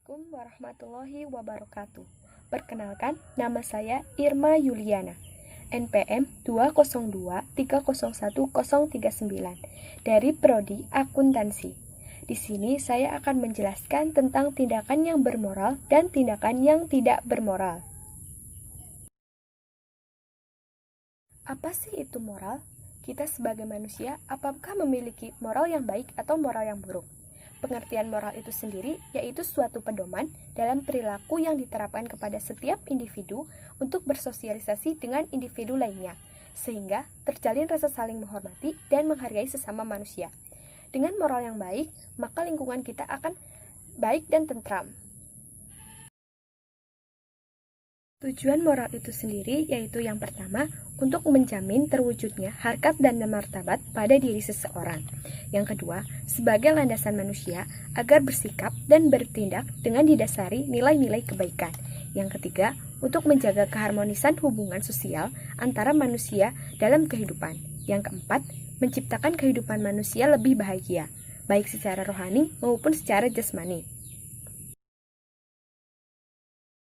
Assalamualaikum warahmatullahi wabarakatuh. Perkenalkan, nama saya Irma Yuliana, NPM 202301039 dari Prodi Akuntansi. Di sini saya akan menjelaskan tentang tindakan yang bermoral dan tindakan yang tidak bermoral. Apa sih itu moral? Kita sebagai manusia, apakah memiliki moral yang baik atau moral yang buruk? Pengertian moral itu sendiri yaitu suatu pedoman dalam perilaku yang diterapkan kepada setiap individu untuk bersosialisasi dengan individu lainnya, sehingga terjalin rasa saling menghormati dan menghargai sesama manusia. Dengan moral yang baik, maka lingkungan kita akan baik dan tentram. Tujuan moral itu sendiri yaitu yang pertama, untuk menjamin terwujudnya harkat dan martabat pada diri seseorang. Yang kedua, sebagai landasan manusia agar bersikap dan bertindak dengan didasari nilai-nilai kebaikan. Yang ketiga, untuk menjaga keharmonisan hubungan sosial antara manusia dalam kehidupan. Yang keempat, menciptakan kehidupan manusia lebih bahagia, baik secara rohani maupun secara jasmani.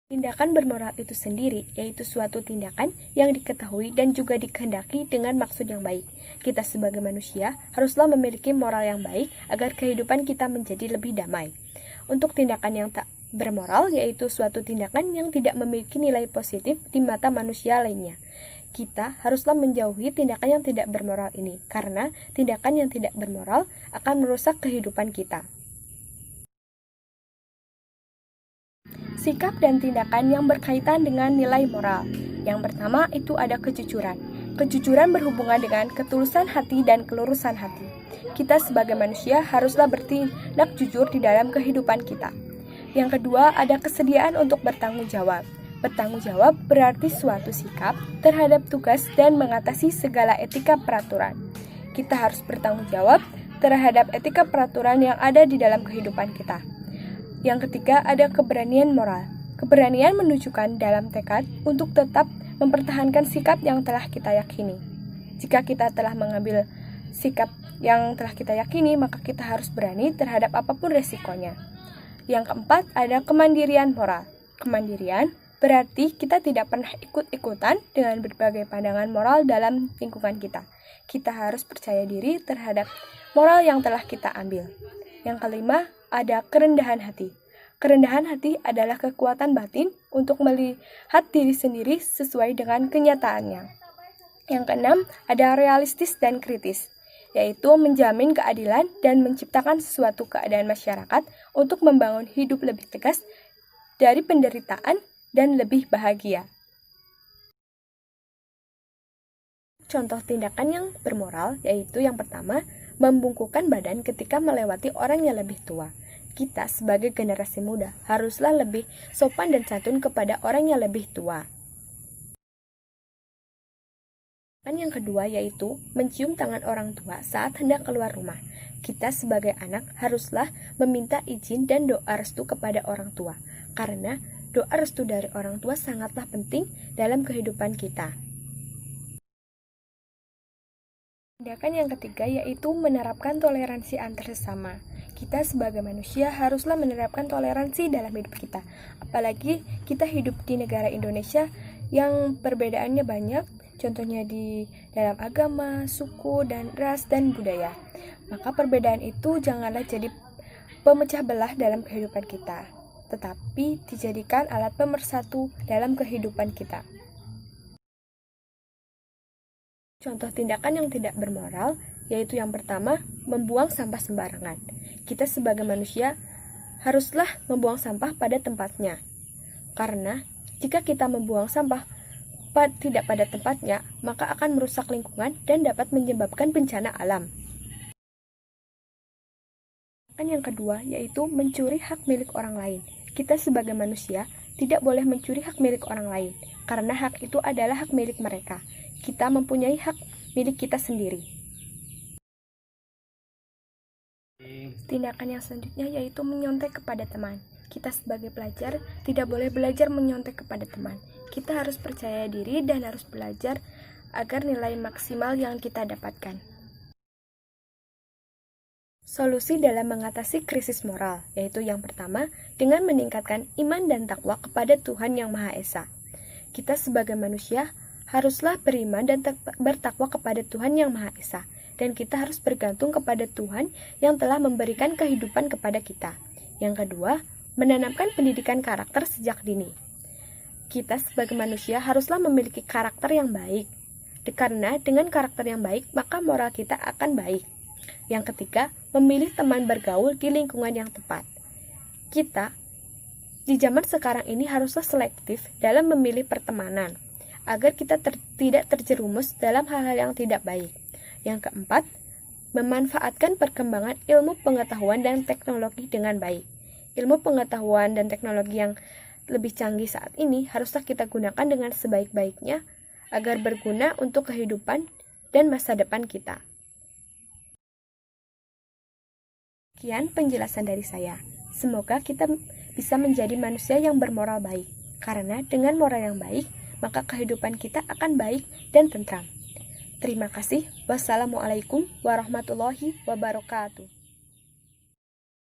Tindakan bermoral itu sendiri yaitu suatu tindakan yang diketahui dan juga dikehendaki dengan maksud yang baik. Kita sebagai manusia haruslah memiliki moral yang baik agar kehidupan kita menjadi lebih damai. Untuk tindakan yang tak bermoral yaitu suatu tindakan yang tidak memiliki nilai positif di mata manusia lainnya. Kita haruslah menjauhi tindakan yang tidak bermoral ini karena tindakan yang tidak bermoral akan merusak kehidupan kita. Sikap dan tindakan yang berkaitan dengan nilai moral. Yang pertama itu ada kejujuran. Kejujuran berhubungan dengan ketulusan hati dan kelurusan hati. Kita sebagai manusia haruslah bertindak jujur di dalam kehidupan kita. Yang kedua ada kesediaan untuk bertanggung jawab. Bertanggung jawab berarti suatu sikap terhadap tugas dan mengatasi segala etika peraturan. Kita harus bertanggung jawab terhadap etika peraturan yang ada di dalam kehidupan kita. Yang ketiga ada keberanian moral. Keberanian menunjukkan dalam tekad untuk tetap mempertahankan sikap yang telah kita yakini. Jika kita telah mengambil sikap yang telah kita yakini, maka kita harus berani terhadap apapun resikonya. Yang keempat ada kemandirian moral. Kemandirian berarti kita tidak pernah ikut-ikutan dengan berbagai pandangan moral dalam lingkungan kita. Kita harus percaya diri terhadap moral yang telah kita ambil. Yang kelima, ada kerendahan hati. Kerendahan hati adalah kekuatan batin untuk melihat diri sendiri sesuai dengan kenyataannya. Yang keenam, ada realistis dan kritis, yaitu menjamin keadilan dan menciptakan suatu keadaan masyarakat untuk membangun hidup lebih tegas dari penderitaan dan lebih bahagia. Contoh tindakan yang bermoral yaitu yang pertama, membungkukkan badan ketika melewati orang yang lebih tua. Kita sebagai generasi muda haruslah lebih sopan dan santun kepada orang yang lebih tua. Yang kedua yaitu mencium tangan orang tua saat hendak keluar rumah. Kita sebagai anak haruslah meminta izin dan doa restu kepada orang tua, karena doa restu dari orang tua sangatlah penting dalam kehidupan kita. Tindakan yang ketiga yaitu menerapkan toleransi antar sesama. Kita sebagai manusia haruslah menerapkan toleransi dalam hidup kita. Apalagi kita hidup di negara Indonesia yang perbedaannya banyak, contohnya di dalam agama, suku, dan ras dan budaya. Maka perbedaan itu janganlah jadi pemecah belah dalam kehidupan kita, tetapi dijadikan alat pemersatu dalam kehidupan kita. Contoh tindakan yang tidak bermoral yaitu yang pertama, membuang sampah sembarangan. Kita sebagai manusia haruslah membuang sampah pada tempatnya. Karena jika kita membuang sampah tidak pada tempatnya, maka akan merusak lingkungan dan dapat menyebabkan bencana alam. Yang kedua yaitu mencuri hak milik orang lain. Kita sebagai manusia tidak boleh mencuri hak milik orang lain, karena hak itu adalah hak milik mereka. Kita mempunyai hak milik kita sendiri. Tindakan yang selanjutnya yaitu menyontek kepada teman. Kita sebagai pelajar tidak boleh belajar menyontek kepada teman. Kita harus percaya diri dan harus belajar agar nilai maksimal yang kita dapatkan. Solusi dalam mengatasi krisis moral, yaitu yang pertama, dengan meningkatkan iman dan takwa kepada Tuhan Yang Maha Esa. Kita sebagai manusia haruslah beriman dan bertakwa kepada Tuhan Yang Maha Esa, dan kita harus bergantung kepada Tuhan yang telah memberikan kehidupan kepada kita. Yang kedua, menanamkan pendidikan karakter sejak dini. Kita sebagai manusia haruslah memiliki karakter yang baik, karena dengan karakter yang baik, maka moral kita akan baik. Yang ketiga, memilih teman bergaul di lingkungan yang tepat. Kita di zaman sekarang ini haruslah selektif dalam memilih pertemanan, agar kita tidak terjerumus dalam hal-hal yang tidak baik. Yang keempat, memanfaatkan perkembangan ilmu pengetahuan dan teknologi dengan baik. Ilmu pengetahuan dan teknologi yang lebih canggih saat ini haruslah kita gunakan dengan sebaik-baiknya agar berguna untuk kehidupan dan masa depan kita. Sekian penjelasan dari saya. Semoga kita bisa menjadi manusia yang bermoral baik. Karena dengan moral yang baik, maka kehidupan kita akan baik dan tentram. Terima kasih. Wassalamualaikum warahmatullahi wabarakatuh.